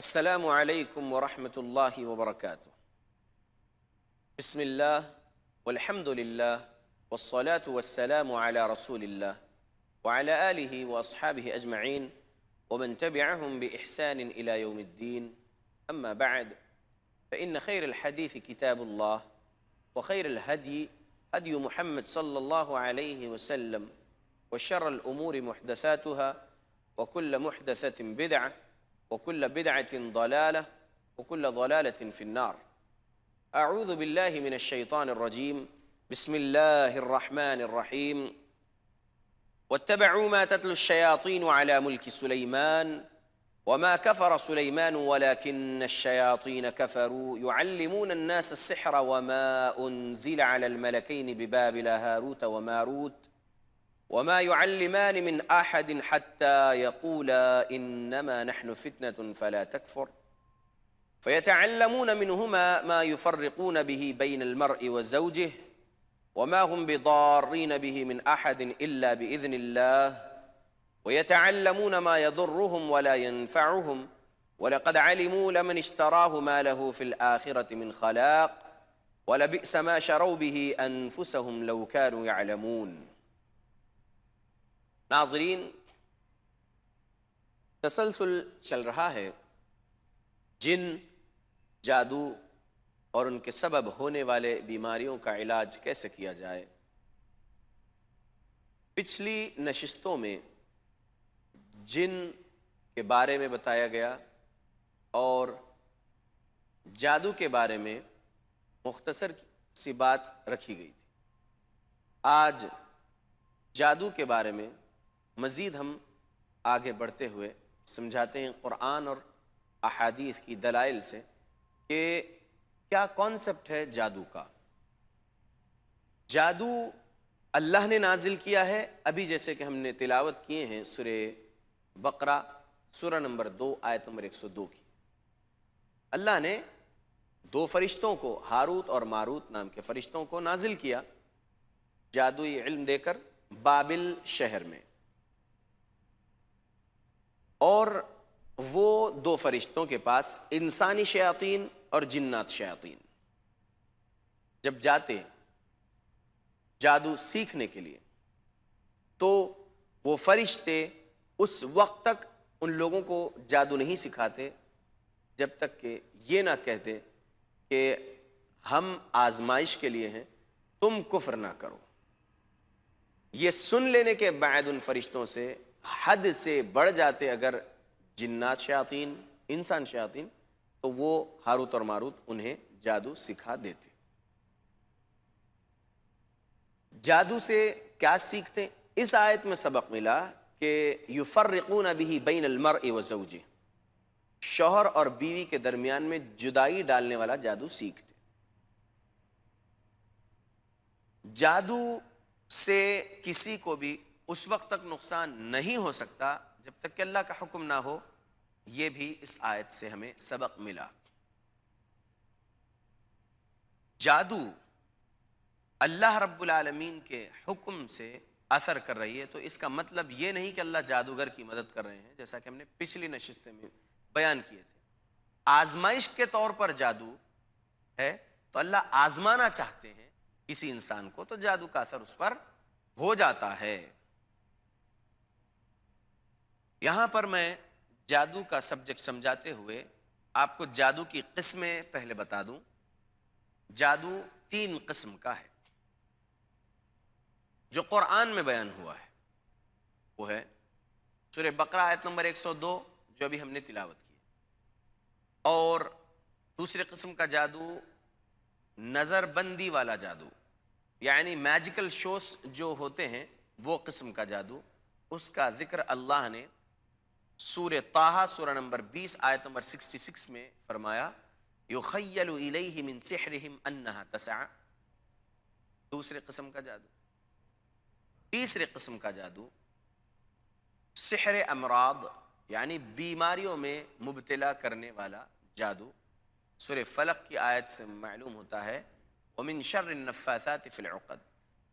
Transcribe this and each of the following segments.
السلام علیکم ورحمۃ اللہ وبرکاتہ۔ بسم اللہ والحمد للہ والصلاة والسلام علی رسول اللہ وعلى آلہ واصحابہ اجمعین ومن تبعهم بإحسان إلى يوم الدین، اما بعد فإن خیر الحدیث کتاب اللہ وخیر الہدی ہدی محمد صلی اللہ علیہ وسلم وشر الأمور محدثاتها وكل محدثة بدعة وكل بدعة ضلالة وكل ضلالة في النار۔ أعوذ بالله من الشيطان الرجيم، بسم الله الرحمن الرحيم۔ واتبعوا ما تتلو الشياطين على ملك سليمان وما كفر سليمان ولكن الشياطين كفروا يعلمون الناس السحر وما أنزل على الملكين ببابل هاروت وماروت وما يعلمان من أحد حتى يقولا إنما نحن فتنة فلا تكفر فيتعلمون منهما ما يفرقون به بين المرء وزوجه وما هم بضارين به من أحد إلا بإذن الله ويتعلمون ما يضرهم ولا ينفعهم ولقد علموا لمن اشتراه ما له في الآخرة من خلاق ولبئس ما شروا به أنفسهم لو كانوا يعلمون۔ ناظرین، تسلسل چل رہا ہے جن، جادو اور ان کے سبب ہونے والے بیماریوں کا علاج کیسے کیا جائے۔ پچھلی نشستوں میں جن کے بارے میں بتایا گیا اور جادو کے بارے میں مختصر سی بات رکھی گئی تھی۔ آج جادو کے بارے میں مزید ہم آگے بڑھتے ہوئے سمجھاتے ہیں قرآن اور احادیث کی دلائل سے کہ کیا کانسیپٹ ہے جادو کا۔ جادو اللہ نے نازل کیا ہے، ابھی جیسے کہ ہم نے تلاوت کیے ہیں سورہ بقرہ سورہ نمبر 2 آیت نمبر 102 کی۔ اللہ نے 2 فرشتوں کو، ہاروت اور ماروت نام کے فرشتوں کو نازل کیا جادوئی علم دے کر بابل شہر میں، اور وہ 2 فرشتوں کے پاس انسانی شیاطین اور جنات شیاطین جب جاتے جادو سیکھنے کے لیے تو وہ فرشتے اس وقت تک ان لوگوں کو جادو نہیں سکھاتے جب تک کہ یہ نہ کہتے کہ ہم آزمائش کے لیے ہیں، تم کفر نہ کرو۔ یہ سن لینے کے بعد ان فرشتوں سے حد سے بڑھ جاتے اگر جنات شیاطین، انسان شیاطین، تو وہ ہاروت اور ماروت انہیں جادو سکھا دیتے۔ جادو سے کیا سیکھتے؟ اس آیت میں سبق ملا کہ یفرقون به بین المرء وزوجہ، شوہر اور بیوی کے درمیان میں جدائی ڈالنے والا جادو سیکھتے۔ جادو سے کسی کو بھی اس وقت تک نقصان نہیں ہو سکتا جب تک کہ اللہ کا حکم نہ ہو، یہ بھی اس آیت سے ہمیں سبق ملا۔ جادو اللہ رب العالمین کے حکم سے اثر کر رہی ہے تو اس کا مطلب یہ نہیں کہ اللہ جادوگر کی مدد کر رہے ہیں، جیسا کہ ہم نے پچھلی نشستیں میں بیان کیے تھے۔ آزمائش کے طور پر جادو ہے تو اللہ آزمانا چاہتے ہیں کسی انسان کو، تو جادو کا اثر اس پر ہو جاتا ہے۔ یہاں پر میں جادو کا سبجیکٹ سمجھاتے ہوئے آپ کو جادو کی قسمیں پہلے بتا دوں۔ جادو 3 قسم کا ہے جو قرآن میں بیان ہوا ہے، وہ ہے سورہ بقرہ آیت نمبر 102 جو ابھی ہم نے تلاوت کی، اور دوسری قسم کا جادو نظر بندی والا جادو، یعنی میجیکل شوز جو ہوتے ہیں وہ قسم کا جادو، اس کا ذکر اللہ نے سورہ طٰہٰ سورہ نمبر 20 آیت نمبر 66 میں فرمایا، یخیل الیہ من سحرہم انہا تسعی۔ دوسرے قسم کا جادو۔ تیسرے قسم کا جادو سحر امراض، یعنی بیماریوں میں مبتلا کرنے والا جادو، سورہ فلق کی آیت سے معلوم ہوتا ہے، ومن شر النفاثات فی العقد۔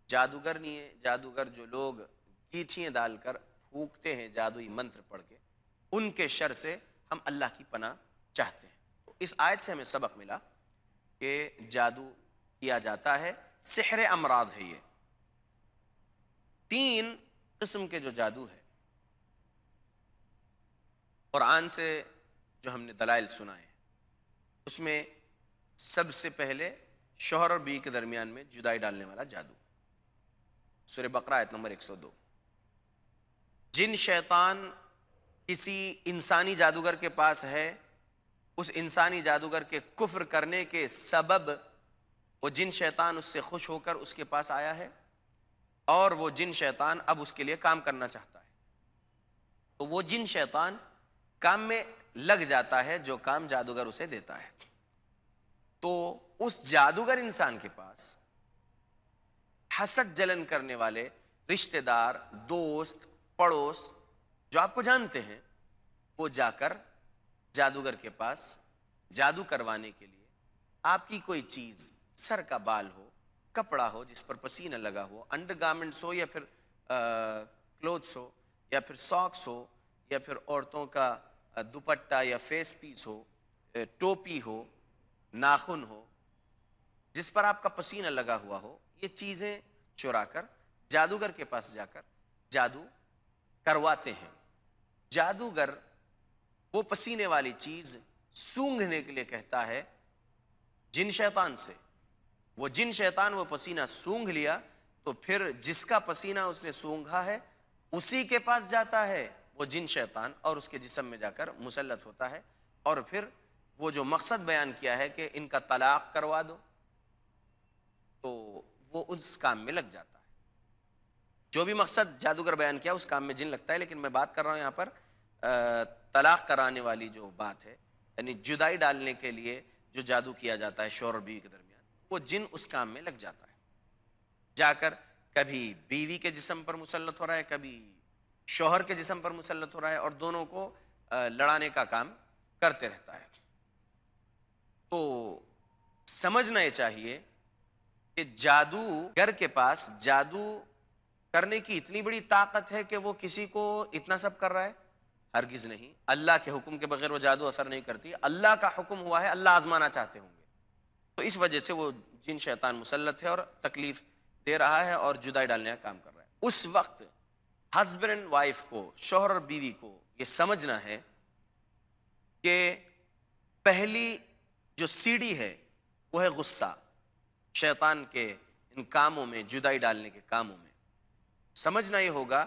جادوگر جو لوگ گیٹھیاں ڈال کر پھونکتے ہیں جادوئی منتر پڑھ کے، ان کے شر سے ہم اللہ کی پناہ چاہتے ہیں۔ تو اس آیت سے ہمیں سبق ملا کہ جادو کیا جاتا ہے، سحر امراض ہے یہ۔ 3 قسم کے جو جادو ہے، قرآن سے جو ہم نے دلائل سنائے، اس میں سب سے پہلے شوہر اور بیوی کے درمیان میں جدائی ڈالنے والا جادو، سورہ بقرہ آیت نمبر 102۔ جن شیطان کسی انسانی جادوگر کے پاس ہے، اس انسانی جادوگر کے کفر کرنے کے سبب وہ جن شیطان اس سے خوش ہو کر اس کے پاس آیا ہے، اور وہ جن شیطان اب اس کے لیے کام کرنا چاہتا ہے، تو وہ جن شیطان کام میں لگ جاتا ہے جو کام جادوگر اسے دیتا ہے۔ تو اس جادوگر انسان کے پاس حسد جلن کرنے والے رشتہ دار، دوست، پڑوس جو آپ کو جانتے ہیں، وہ جا کر جادوگر کے پاس جادو کروانے کے لیے آپ کی کوئی چیز، سر کا بال ہو، کپڑا ہو جس پر پسینہ لگا ہو، انڈر گارمنٹس ہو یا پھر کلوتھس ہو یا پھر ساکس ہو یا پھر عورتوں کا دوپٹہ یا فیس پیس ہو، ٹوپی ہو، ناخن ہو، جس پر آپ کا پسینہ لگا ہوا ہو، یہ چیزیں چرا کر جادوگر کے پاس جا کر جادو کرواتے ہیں۔ جادوگر وہ پسینے والی چیز سونگھنے کے لیے کہتا ہے جن شیطان سے، وہ جن شیطان وہ پسینہ سونگھ لیا تو پھر جس کا پسینہ اس نے سونگھا ہے اسی کے پاس جاتا ہے وہ جن شیطان، اور اس کے جسم میں جا کر مسلط ہوتا ہے، اور پھر وہ جو مقصد بیان کیا ہے کہ ان کا طلاق کروا دو، تو وہ اس کام میں لگ جاتا ہے۔ جو بھی مقصد جادوگر بیان کیا اس کام میں جن لگتا ہے، لیکن میں بات کر رہا ہوں یہاں پر طلاق کرانے والی جو بات ہے، یعنی جدائی ڈالنے کے لیے جو جادو کیا جاتا ہے شوہر اور بیوی کے درمیان، وہ جن اس کام میں لگ جاتا ہے، جا کر کبھی بیوی کے جسم پر مسلط ہو رہا ہے، کبھی شوہر کے جسم پر مسلط ہو رہا ہے، اور دونوں کو لڑانے کا کام کرتے رہتا ہے۔ تو سمجھنا یہ چاہیے کہ جادوگر کے پاس جادو کرنے کی اتنی بڑی طاقت ہے کہ وہ کسی کو اتنا سب کر رہا ہے، ہرگز نہیں۔ اللہ کے حکم کے بغیر وہ جادو اثر نہیں کرتی، اللہ کا حکم ہوا ہے، اللہ آزمانا چاہتے ہوں گے، تو اس وجہ سے وہ جن شیطان مسلط ہے اور تکلیف دے رہا ہے اور جدائی ڈالنے کا کام کر رہا ہے۔ اس وقت ہسبینڈ اینڈ وائف کو، شوہر اور بیوی کو یہ سمجھنا ہے کہ پہلی جو سیڑھی ہے وہ ہے غصہ، شیطان کے ان کاموں میں، جدائی ڈالنے کے کاموں میں سمجھنا یہ ہوگا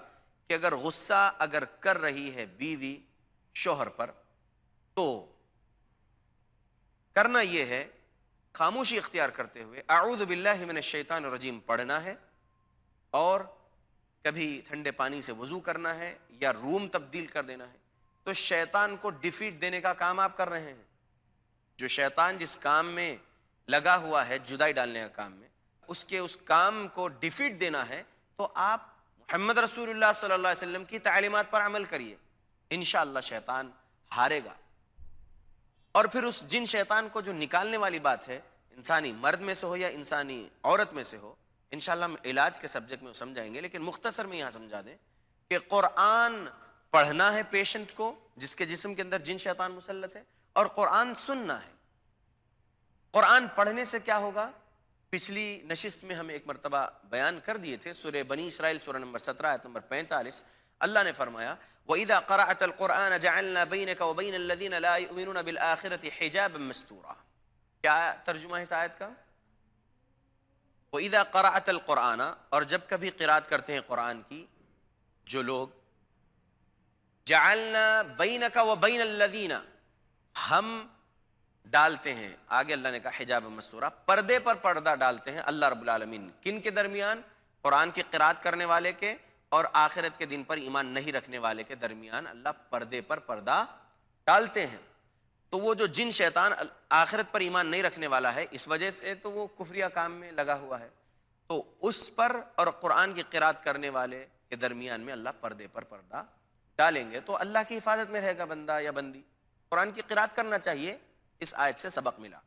کہ اگر غصہ اگر کر رہی ہے بیوی شوہر پر، تو کرنا یہ ہے خاموشی اختیار کرتے ہوئے اعوذ باللہ من الشیطان الرجیم پڑھنا ہے، اور کبھی ٹھنڈے پانی سے وضو کرنا ہے یا روم تبدیل کر دینا ہے۔ تو شیطان کو ڈیفیٹ دینے کا کام آپ کر رہے ہیں۔ جو شیطان جس کام میں لگا ہوا ہے، جدائی ڈالنے کا کام میں، اس کام کو ڈیفیٹ دینا ہے، تو آپ محمد رسول اللہ صلی اللہ علیہ وسلم کی تعلیمات پر عمل کریے، انشاءاللہ شیطان ہارے گا۔ اور پھر اس جن شیطان کو جو نکالنے والی بات ہے، انسانی مرد میں سے ہو یا انسانی عورت میں سے ہو، انشاءاللہ ہم علاج کے سبجیکٹ میں سمجھائیں گے، لیکن مختصر میں یہاں سمجھا دیں کہ قرآن پڑھنا ہے پیشنٹ کو جس کے جسم کے اندر جن شیطان مسلط ہے، اور قرآن سننا ہے۔ قرآن پڑھنے سے کیا ہوگا؟ پچھلی نشست میں ہم ایک مرتبہ بیان کر دیے تھے، سورہ بنی اسرائیل سورہ نمبر 17 آیت نمبر 45، اللہ نے فرمایا وَإِذَا قَرَأْتَ الْقُرْآنَ جَعَلْنَا بَيْنَكَ وَبَيْنَ الَّذِينَ لَا يُؤْمِنُونَ بِالْآخِرَةِ حِجَابًا مَسْتُورًا۔ کیا ترجمہ ہے اس آیت کا؟ وَإِذَا قَرَأْتَ الْقُرْآنَ، اور جب کبھی قرات کرتے ہیں قرآن کی جو لوگ، جَعَلْنَا بَيْنَكَ وَبَيْنَ الَّذِينَ، ہم ڈالتے ہیں، آگے اللہ نے کہا حجاب مستورہ، پردے پر پردہ ڈالتے ہیں اللہ رب العالمین، کن کے درمیان؟ قرآن کی قرات کرنے والے کے اور آخرت کے دن پر ایمان نہیں رکھنے والے کے درمیان اللہ پردے پر پردہ ڈالتے ہیں۔ تو وہ جو جن شیطان آخرت پر ایمان نہیں رکھنے والا ہے، اس وجہ سے تو وہ کفریہ کام میں لگا ہوا ہے، تو اس پر اور قرآن کی قرات کرنے والے کے درمیان میں اللہ پردے پر پردہ ڈالیں گے، تو اللہ کی حفاظت میں رہے گا بندہ یا بندی۔ قرآن کی قرات کرنا چاہیے، اس آیت سے سبق ملا۔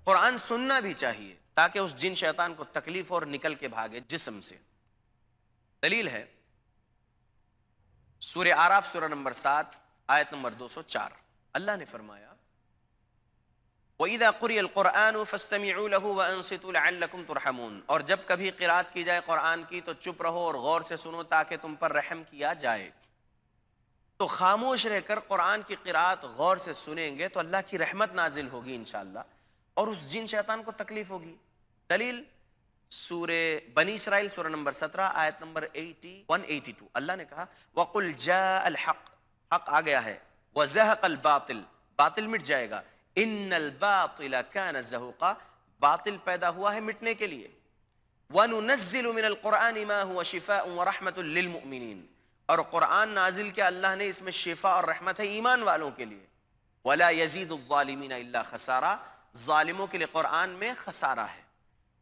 قرآن سننا بھی چاہیے تاکہ اس جن شیطان کو تکلیف اور نکل کے بھاگے جسم سے۔ دلیل ہے سورہ اعراف سورہ نمبر 7 آیت نمبر 204، اللہ نے فرمایا وَإِذَا قُرِئَ الْقُرْآنُ فَاسْتَمِعُوا لَهُ وَأَنصِتُوا لَعَلَّكُمْ تُرْحَمُونَ، اور جب کبھی قرات کی جائے قرآن کی تو چپ رہو اور غور سے سنو تاکہ تم پر رحم کیا جائے۔ تو خاموش رہ کر قرآن کی قرات غور سے سنیں گے تو اللہ کی رحمت نازل ہوگی انشاءاللہ، اور اس جن شیطان کو تکلیف ہوگی۔ دلیل سورہ بنی اسرائیل سورہ نمبر 17 آیت نمبر 182، اللہ نے کہا وَقُلْ جَاءَ الْحَقُّ، حق آ گیا ہے، وَزَهَقَ الْبَاطِلُ، باطل مٹ جائے گا، إِنَّ الْبَاطِلَ كَانَ زَهُوقًا، باطل پیدا ہوا ہے مٹنے کے لیے، وَنُنَزِّلُ مِنَ الْقُرْآنِ مَا هُوَ شِفَاءٌ وَرَحْمَةٌ لِّلْمُؤْمِنِينَ، اور قرآن نازل کیا اللہ نے، اس میں شفا اور رحمت ہے ایمان والوں کے لیے، وَلَا يَزِيدُ الظَّالِمِينَ إِلَّا خَسَارًا، ظالموں کے لیے قرآن میں خسارہ ہے۔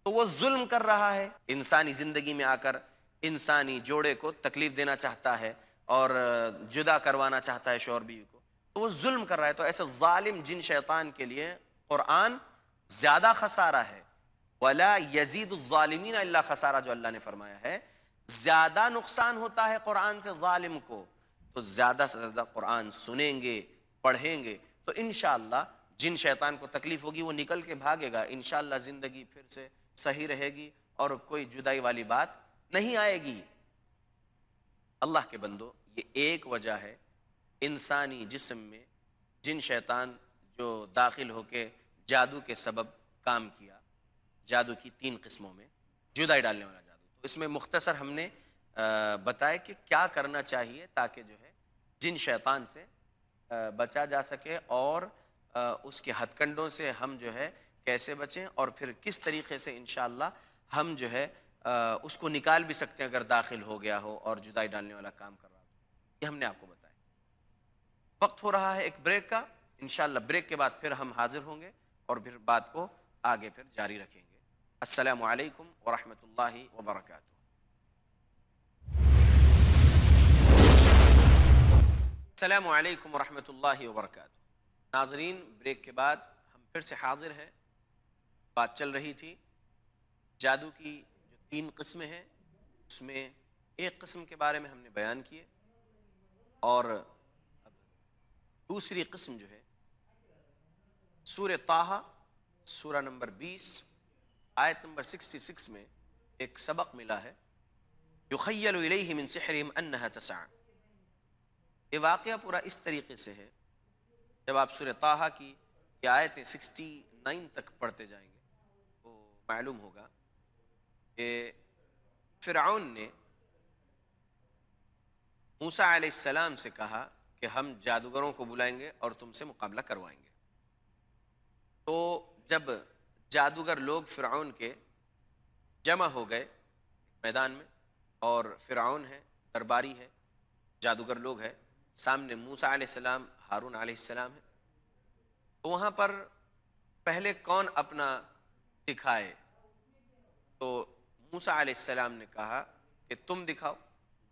تو وہ ظلم کر رہا ہے، انسانی زندگی میں آ کر انسانی جوڑے کو تکلیف دینا چاہتا ہے اور جدا کروانا چاہتا ہے شوہر بیوی کو، تو وہ ظلم کر رہا ہے۔ تو ایسے ظالم جن شیطان کے لیے قرآن زیادہ خسارہ ہے، وَلَا يَزِيدُ الظَّالِمِينَ إِلَّا خَسَارًا، جو اللہ نے فرمایا ہے زیادہ نقصان ہوتا ہے قرآن سے ظالم کو۔ تو زیادہ سے زیادہ قرآن سنیں گے، پڑھیں گے تو انشاءاللہ جن شیطان کو تکلیف ہوگی وہ نکل کے بھاگے گا، انشاءاللہ زندگی پھر سے صحیح رہے گی اور کوئی جدائی والی بات نہیں آئے گی۔ اللہ کے بندو، یہ ایک وجہ ہے انسانی جسم میں جن شیطان جو داخل ہو کے جادو کے سبب کام کیا، جادو کی 3 قسموں میں جدائی ڈالنے والا جادو۔ تو اس میں مختصر ہم نے بتایا کہ کیا کرنا چاہیے تاکہ جو ہے جن شیطان سے بچا جا سکے اور اس کے ہتھ کنڈوں سے ہم جو ہے کیسے بچیں، اور پھر کس طریقے سے انشاءاللہ ہم جو ہے اس کو نکال بھی سکتے ہیں اگر داخل ہو گیا ہو اور جدائی ڈالنے والا کام کر رہا ہو، یہ ہم نے آپ کو بتایا۔ وقت ہو رہا ہے ایک بریک کا، انشاءاللہ بریک کے بعد پھر ہم حاضر ہوں گے اور پھر بات کو آگے پھر جاری رکھیں گے۔ السلام علیکم ورحمۃ اللہ وبرکاتہ۔ السلام علیکم ورحمۃ اللہ وبرکاتہ۔ ناظرین، بریک کے بعد ہم پھر سے حاضر ہیں۔ بات چل رہی تھی جادو کی جو 3 قسمیں ہیں، اس میں ایک قسم کے بارے میں ہم نے بیان کیے، اور اب دوسری قسم جو ہے سورہ طٰہٰ سورہ نمبر 20 آیت نمبر 66 میں ایک سبق ملا ہے، یخیل الیہ من سحرہم انہا تسعی۔ یہ واقعہ پورا اس طریقے سے ہے، جب آپ سورہ طٰہٰ کی یہ آیتیں 69 تک پڑھتے جائیں گے تو معلوم ہوگا کہ فرعون نے موسیٰ علیہ السلام سے کہا کہ ہم جادوگروں کو بلائیں گے اور تم سے مقابلہ کروائیں گے۔ تو جب جادوگر لوگ فرعون کے جمع ہو گئے میدان میں، اور فرعون ہے، درباری ہے، جادوگر لوگ ہیں، سامنے موسیٰ علیہ السلام، ہارون علیہ السلام ہے، تو وہاں پر پہلے کون اپنا دکھائے؟ تو موسیٰ علیہ السلام نے کہا کہ تم دکھاؤ،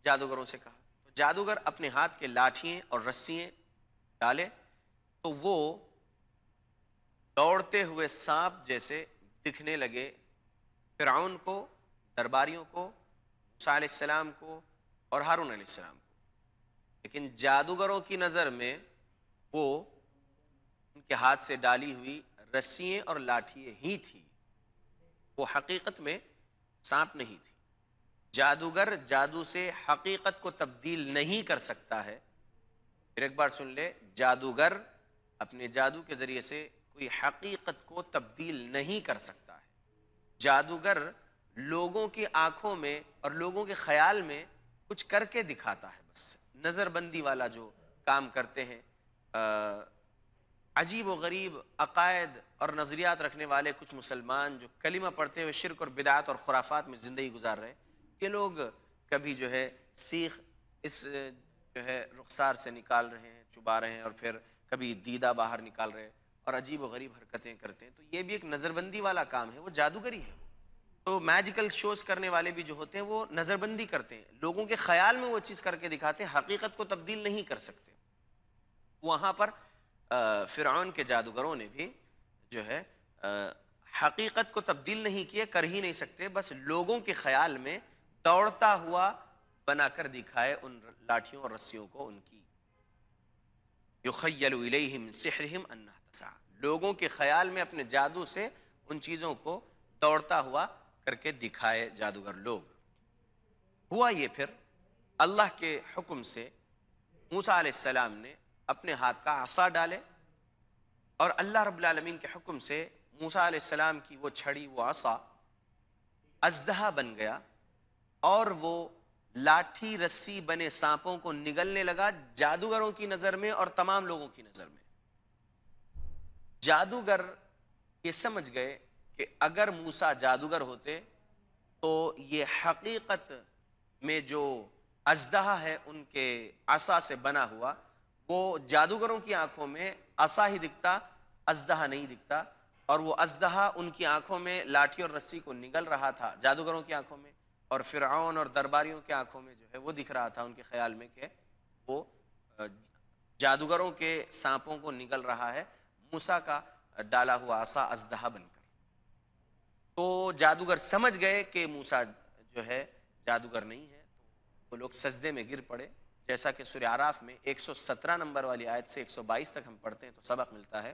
جادوگروں سے کہا۔ تو جادوگر اپنے ہاتھ کے لاٹھییں اور رسیاں ڈالے تو وہ دوڑتے ہوئے سانپ جیسے دکھنے لگے فرعون کو، درباریوں کو، موسیٰ علیہ السلام کو اور ہارون علیہ السلام کو۔ لیکن جادوگروں کی نظر میں وہ ان کے ہاتھ سے ڈالی ہوئی رسیاں اور لاٹھییں ہی تھی، وہ حقیقت میں سانپ نہیں تھی۔ جادوگر جادو سے حقیقت کو تبدیل نہیں کر سکتا ہے۔ پھر ایک بار سن لے، جادوگر اپنے جادو کے ذریعے سے کوئی حقیقت کو تبدیل نہیں کر سکتا ہے۔ جادوگر لوگوں کی آنکھوں میں اور لوگوں کے خیال میں کچھ کر کے دکھاتا ہے، بس نظر بندی والا جو کام کرتے ہیں۔ عجیب و غریب عقائد اور نظریات رکھنے والے کچھ مسلمان جو کلمہ پڑھتے ہوئے شرک اور بدعات اور خرافات میں زندگی گزار رہے، یہ لوگ کبھی جو ہے سیخ اس جو ہے رخسار سے نکال رہے ہیں، چبا رہے ہیں، اور پھر کبھی دیدہ باہر نکال رہے ہیں اور عجیب و غریب حرکتیں کرتے ہیں، تو یہ بھی ایک نظر بندی والا کام ہے، وہ جادوگری ہے۔ تو میجیکل شوز کرنے والے بھی جو ہوتے ہیں وہ نظر بندی کرتے ہیں، لوگوں کے خیال میں وہ چیز کر کے دکھاتے ہیں، حقیقت کو تبدیل نہیں کر سکتے۔ وہاں پر فرعون کے جادوگروں نے بھی جو ہے حقیقت کو تبدیل نہیں کیے، کر ہی نہیں سکتے، بس لوگوں کے خیال میں دوڑتا ہوا بنا کر دکھائے ان لاٹھیوں اور رسیوں کو ان کی۔ یخیل الیہ من سحرہم انہا تسعی، لوگوں کے خیال میں اپنے جادو سے ان چیزوں کو دوڑتا ہوا کر کے دکھائے جادوگر لوگ۔ ہوا یہ پھر اللہ کے حکم سے موسیٰ علیہ السلام نے اپنے ہاتھ کا عصا ڈالے، اور اللہ رب العالمین کے حکم سے موسیٰ علیہ السلام کی وہ چھڑی، وہ عصا اژدہا بن گیا، اور وہ لاٹھی رسی بنے سانپوں کو نگلنے لگا جادوگروں کی نظر میں اور تمام لوگوں کی نظر میں۔ جادوگر یہ سمجھ گئے کہ اگر موسیٰ جادوگر ہوتے تو یہ حقیقت میں جو اژدہا ہے ان کے عصا سے بنا ہوا، وہ جادوگروں کی آنکھوں میں عصا ہی دکھتا، اژدہا نہیں دکھتا، اور وہ اژدہا ان کی آنکھوں میں لاٹھی اور رسی کو نگل رہا تھا جادوگروں کی آنکھوں میں، اور فرعون اور درباریوں کی آنکھوں میں جو ہے وہ دکھ رہا تھا ان کے خیال میں کہ وہ جادوگروں کے سانپوں کو نگل رہا ہے موسیٰ کا ڈالا ہوا عصا اژدہا بن کر۔ تو جادوگر سمجھ گئے کہ موسیٰ جو ہے جادوگر نہیں ہے، تو وہ لوگ سجدے میں گر پڑے، جیسا کہ سورہ اعراف میں 117 نمبر والی آیت سے 122 تک ہم پڑھتے ہیں تو سبق ملتا ہے۔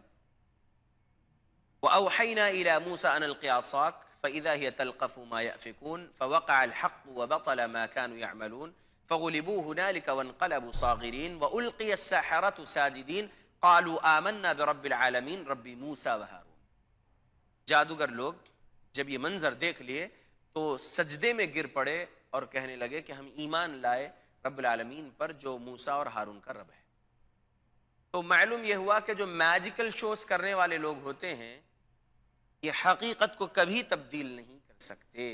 وَأَوْحَيْنَا إِلَى مُوسَىٰ أَنْ أَلْقِ عَصَاكَ فَإِذَا هِيَ تَلْقَفُ مَا يَأْفِكُونَ فَوَقَعَ الْحَقُّ وَبَطَلَ مَا كَانُوا يَعْمَلُونَ فَغُلِبُوا هُنَالِكَ وَانقَلَبُوا صَاغِرِينَ وَأُلْقِيَ السَّحَرَةُ سَاجِدِينَ قَالُوا آمَنَّا بِرَبِّ الْعَالَمِينَ رَبِّ مُوسَىٰ وَهَارُونَ۔ جادوگر لوگ جب یہ منظر دیکھ لیے تو سجدے میں گر پڑے اور کہنے لگے کہ ہم ایمان لائے رب العالمین پر جو موسیٰ اور ہارون کا رب ہے۔ تو معلوم یہ ہوا کہ جو میجیکل شوز کرنے والے لوگ ہوتے ہیں یہ حقیقت کو کبھی تبدیل نہیں کر سکتے۔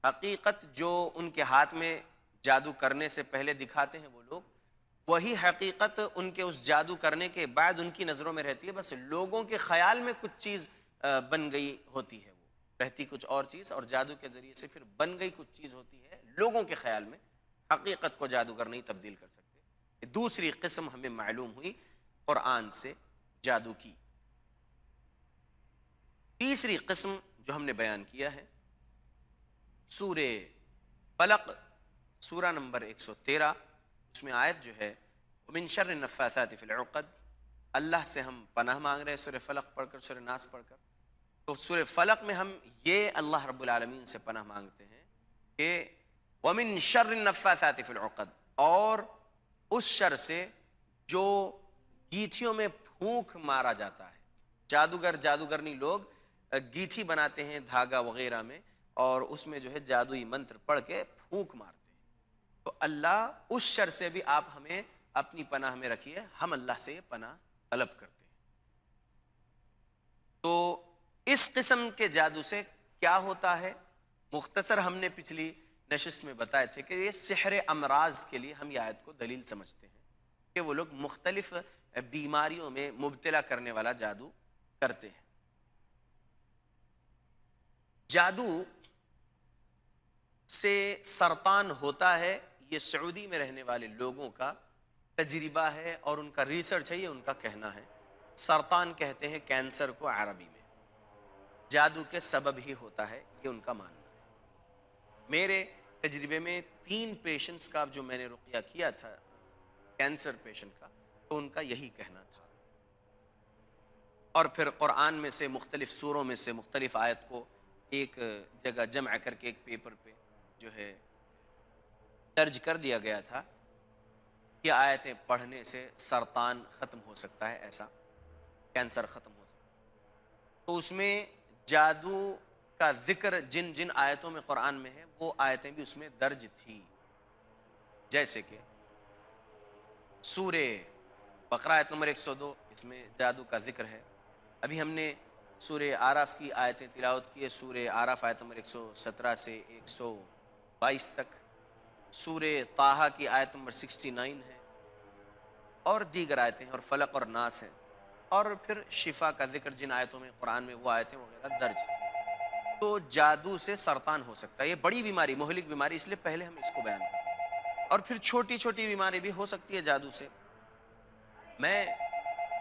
حقیقت جو ان کے ہاتھ میں جادو کرنے سے پہلے دکھاتے ہیں وہ لوگ، وہی حقیقت ان کے اس جادو کرنے کے بعد ان کی نظروں میں رہتی ہے، بس لوگوں کے خیال میں کچھ چیز بن گئی ہوتی ہے، وہ رہتی کچھ اور چیز، اور جادو کے ذریعے سے پھر بن گئی کچھ چیز ہوتی ہے لوگوں کے خیال میں۔ حقیقت کو جادوگر نہیں تبدیل کر سکتے۔ دوسری قسم ہمیں معلوم ہوئی قرآن سے جادو کی۔ تیسری قسم جو ہم نے بیان کیا ہے سورہ فلق، سورہ نمبر 113، اس میں آیت جو ہے وَمِن شَرِّ النَّفَّاثَاتِ فِي الْعُقَدِ، اللہ سے ہم پناہ مانگ رہے ہیں سورہ فلق پڑھ کر، سورہ ناس پڑھ کر۔ تو سورہ فلق میں ہم یہ اللہ رب العالمین سے پناہ مانگتے ہیں کہ وَمِن شَرِّ النَّفَّاثَاتِ فِي الْعُقَدِ، اور اس شر سے جو گیٹھیوں میں پھونک مارا جاتا ہے۔ جادوگر جادوگرنی لوگ گیٹھی بناتے ہیں دھاگا وغیرہ میں، اور اس میں جو ہے جادوئی منتر پڑھ کے پھونک مارتے ہیں۔ تو اللہ اس شر سے بھی آپ ہمیں اپنی پناہ میں رکھیے، ہم اللہ سے یہ پناہ طلب کرتے ہیں۔ تو اس قسم کے جادو سے کیا ہوتا ہے، مختصر ہم نے پچھلی نشست میں بتائے تھے کہ یہ سحر امراض کے لیے ہم یہ آیت کو دلیل سمجھتے ہیں کہ وہ لوگ مختلف بیماریوں میں مبتلا کرنے والا جادو کرتے ہیں۔ جادو سے سرطان ہوتا ہے، یہ سعودی میں رہنے والے لوگوں کا تجربہ ہے اور ان کا ریسرچ ہے، یہ ان کا کہنا ہے۔ سرطان کہتے ہیں کینسر کو عربی میں، جادو کے سبب ہی ہوتا ہے، یہ ان کا ماننا ہے۔ میرے تجربے میں 3 پیشنٹس کا جو میں نے رقیہ کیا تھا کینسر پیشنٹ کا، تو ان کا یہی کہنا تھا۔ اور پھر قرآن میں سے مختلف سوروں میں سے مختلف آیت کو ایک جگہ جمع کر کے ایک پیپر پہ جو ہے درج کر دیا گیا تھا کہ آیتیں پڑھنے سے سرطان ختم ہو سکتا ہے، ایسا کینسر ختم ہو سکتا ہے۔ تو اس میں جادو کا ذکر جن جن آیتوں میں قرآن میں ہے وہ آیتیں بھی اس میں درج تھی، جیسے کہ سورہ بقرہ آیت نمبر 102، اس میں جادو کا ذکر ہے۔ ابھی ہم نے سورہ اعراف کی آیتیں تلاوت کی ہے، سورہ اعراف آیت نمبر 117 سے 122 تک، سورہ طٰہٰ کی آیت نمبر 69 ہے، اور دیگر آیتیں ہیں، اور فلق اور ناس ہیں، اور پھر شفا کا ذکر جن آیتوں میں قرآن میں وہ آیتیں وغیرہ درج تھیں۔ تو جادو سے سرطان ہو سکتا ہے، یہ بڑی بیماری، مہلک بیماری، اس لیے پہلے ہم اس کو بیان کریں، اور پھر چھوٹی چھوٹی بیماری بھی ہو سکتی ہے جادو سے۔ میں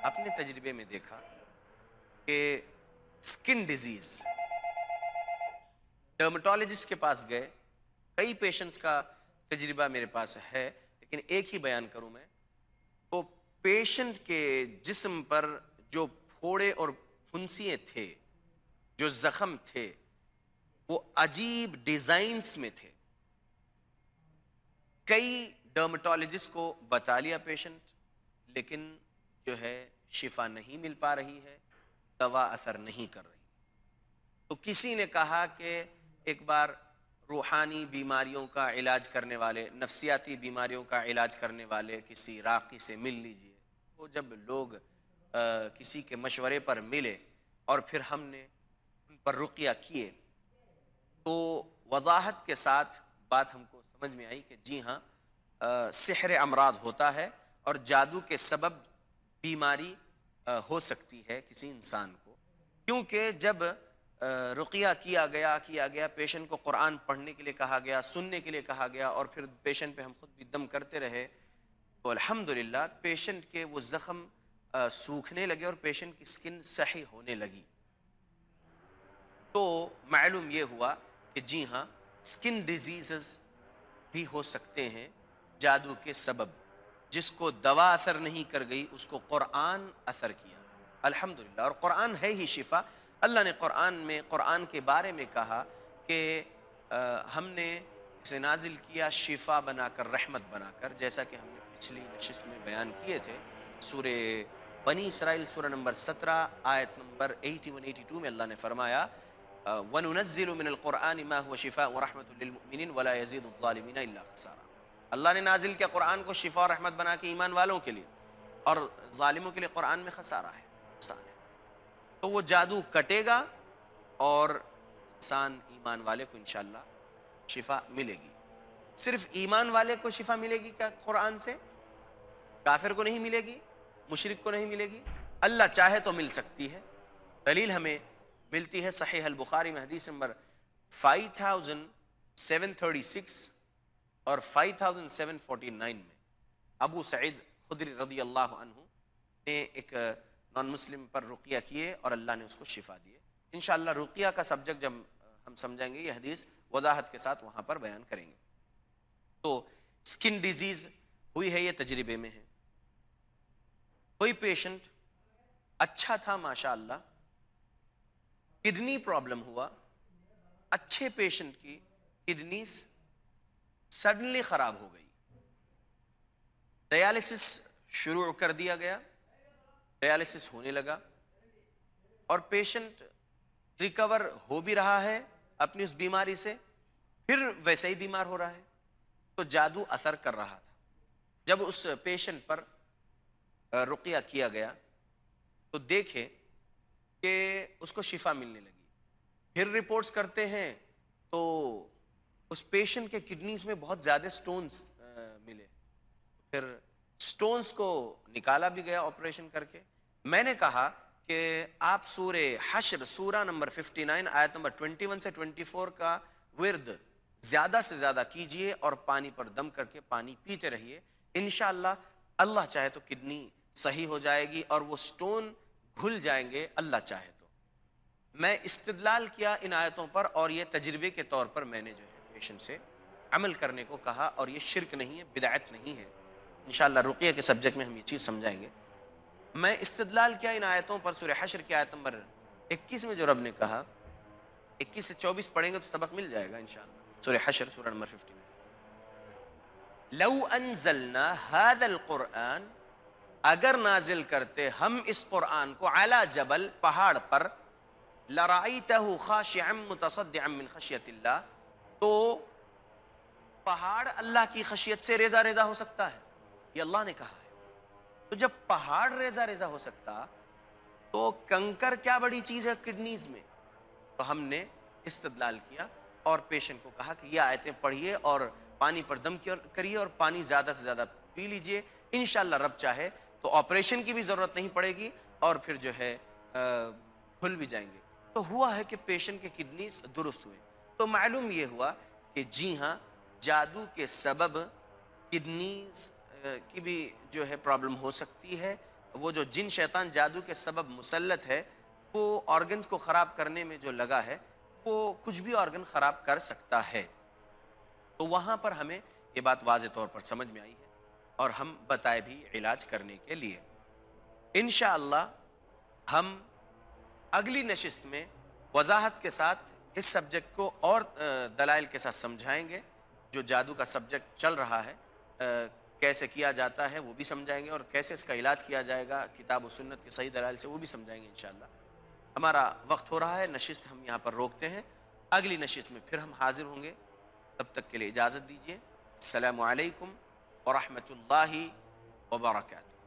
اپنے تجربے میں دیکھا کہ سکن ڈیزیز، ڈرمٹولوجسٹ کے پاس گئے، کئی پیشنٹس کا تجربہ میرے پاس ہے لیکن ایک ہی بیان کروں میں، وہ پیشنٹ کے جسم پر جو پھوڑے اور پھنسیے تھے، جو زخم تھے، وہ عجیب ڈیزائنز میں تھے. کئی ڈرمٹولوجسٹ کو بتا لیا پیشنٹ، لیکن جو ہے شفا نہیں مل پا رہی ہے، دوا اثر نہیں کر رہی. تو کسی نے کہا کہ ایک بار روحانی بیماریوں کا علاج کرنے والے، نفسیاتی بیماریوں کا علاج کرنے والے کسی راقی سے مل لیجئے. وہ جب لوگ کسی کے مشورے پر ملے اور پھر ہم نے ان پر رقیہ کیے تو وضاحت کے ساتھ بات ہم کو سمجھ میں آئی کہ جی ہاں، سحر امراض ہوتا ہے اور جادو کے سبب بیماری ہو سکتی ہے کسی انسان کو. کیونکہ جب رقیہ کیا گیا پیشنٹ کو قرآن پڑھنے کے لیے کہا گیا، سننے کے لیے کہا گیا، اور پھر پیشنٹ پہ ہم خود بھی دم کرتے رہے، تو الحمدللہ پیشنٹ کے وہ زخم سوکھنے لگے اور پیشنٹ کی سکن صحیح ہونے لگی. تو معلوم یہ ہوا کہ جی ہاں، سکن ڈیزیزز بھی ہو سکتے ہیں جادو کے سبب. جس کو دوا اثر نہیں کر گئی اس کو قرآن اثر کیا، الحمدللہ. اور قرآن ہے ہی شفا. اللہ نے قرآن کے بارے میں کہا کہ ہم نے اسے نازل کیا شفا بنا کر، رحمت بنا کر، جیسا کہ ہم نے پچھلی نشست میں بیان کیے تھے. سورہ بنی اسرائیل سورہ نمبر 17 آیت نمبر 81-82 میں اللہ نے فرمایا وَنُنَزِّلُ مِنَ الْقُرْآنِ مَا هُوَ شِفَاءٌ وَرَحْمَةٌ لِّلْمُؤْمِنِينَ وَلَا يَزِيدُ الظَّالِمِينَ إِلَّا خَسَارًا. اللہ نے نازل کیا قرآن کو شفا اور رحمت بنا کے ایمان والوں کے لیے، اور ظالموں کے لیے قرآن میں خسارہ ہے، نقصان ہے. تو وہ جادو کٹے گا اور انسان ایمان والے کو انشاءاللہ شفا ملے گی. صرف ایمان والے کو شفا ملے گی کیا قرآن سے؟ کافر کو نہیں ملے گی، مشرک کو نہیں ملے گی. اللہ چاہے تو مل سکتی ہے. دلیل ہمیں ملتی ہے صحیح البخاری میں حدیث نمبر 5736 اور 5749 میں. ابو سعید خدری رضی اللہ عنہ نے ایک نان مسلم پر رقیہ کیے اور اللہ نے اس کو شفا دیے. انشاءاللہ رقیہ کا سبجیکٹ جب ہم سمجھیں گے یہ حدیث وضاحت کے ساتھ وہاں پر بیان کریں گے. تو سکن ڈیزیز ہوئی ہے، یہ تجربے میں ہے. کوئی پیشنٹ اچھا تھا ماشاءاللہ، کڈنی پرابلم ہوا، اچھے پیشنٹ کی کڈنیز سڈنلی خراب ہو گئی، ڈیالسس شروع کر دیا گیا، ڈیالسس ہونے لگا اور پیشنٹ ریکور ہو بھی رہا ہے اپنی اس بیماری سے، پھر ویسے ہی بیمار ہو رہا ہے. تو جادو اثر کر رہا تھا. جب اس پیشنٹ پر رقیہ کیا گیا تو دیکھے کہ اس کو شفا ملنے لگی. پھر رپورٹس کرتے ہیں تو اس پیشنٹ کے کڈنیز میں بہت زیادہ سٹونز ملے. پھر سٹونز کو نکالا بھی گیا آپریشن کر کے. میں نے کہا کہ آپ سورہ حشر سورہ نمبر 59 آیت نمبر 21 سے 24 کا ورد زیادہ سے زیادہ کیجئے اور پانی پر دم کر کے پانی پیتے رہیے. انشاءاللہ اللہ چاہے تو کڈنی صحیح ہو جائے گی اور وہ سٹون گھل جائیں گے اللہ چاہے تو. میں استدلال کیا ان آیتوں پر اور یہ تجربے کے طور پر میں نے جو ہے پیشنٹ سے عمل کرنے کو کہا، اور یہ شرک نہیں ہے، بدعت نہیں ہے. انشاءاللہ رقیہ کے سبجیکٹ میں ہم یہ چیز سمجھائیں گے. میں استدلال کیا ان آیتوں پر. سورہ حشر کی آیت نمبر 21 میں جو رب نے کہا، 21 سے 24 پڑھیں گے تو سبق مل جائے گا انشاءاللہ. سورہ حشر سورہ نمبر 50 میں لو انزلنا هذا القرآن، اگر نازل کرتے ہم اس قرآن کو علی جبل، پہاڑ پر، لرأیتہ خاشعا متصدعا من خشیت اللہ، تو پہاڑ اللہ کی خشیت سے ریزہ ریزہ ہو سکتا ہے. یہ اللہ نے کہا ہے. تو جب پہاڑ ریزہ ریزہ ہو سکتا تو کنکر کیا بڑی چیز ہے کڈنیز میں. تو ہم نے استدلال کیا اور پیشنٹ کو کہا کہ یہ آیتیں پڑھیے اور پانی پر دم کریے اور پانی زیادہ سے زیادہ پی لیجئے. انشاءاللہ رب چاہے تو آپریشن کی بھی ضرورت نہیں پڑے گی اور پھر جو ہے کھل بھی جائیں گے. تو ہوا ہے کہ پیشنٹ کے کڈنیز درست ہوئے. تو معلوم یہ ہوا کہ جی ہاں، جادو کے سبب کڈنیز کی بھی جو ہے پرابلم ہو سکتی ہے. وہ جو جن شیطان جادو کے سبب مسلط ہے وہ آرگنز کو خراب کرنے میں جو لگا ہے وہ کچھ بھی آرگن خراب کر سکتا ہے. تو وہاں پر ہمیں یہ بات واضح طور پر سمجھ میں آئی ہے. اور ہم بتائے بھی علاج کرنے کے لیے۔ انشاءاللہ ہم اگلی نشست میں وضاحت کے ساتھ اس سبجیکٹ کو اور دلائل کے ساتھ سمجھائیں گے۔ جو جادو کا سبجیکٹ چل رہا ہے کیسے کیا جاتا ہے وہ بھی سمجھائیں گے، اور کیسے اس کا علاج کیا جائے گا کتاب و سنت کے صحیح دلائل سے وہ بھی سمجھائیں گے انشاءاللہ۔ ہمارا وقت ہو رہا ہے، نشست ہم یہاں پر روکتے ہیں، اگلی نشست میں پھر ہم حاضر ہوں گے۔ تب تک کے لیے اجازت دیجیے۔ السلام علیکم ورحمۃ اللہ وبرکاتہ۔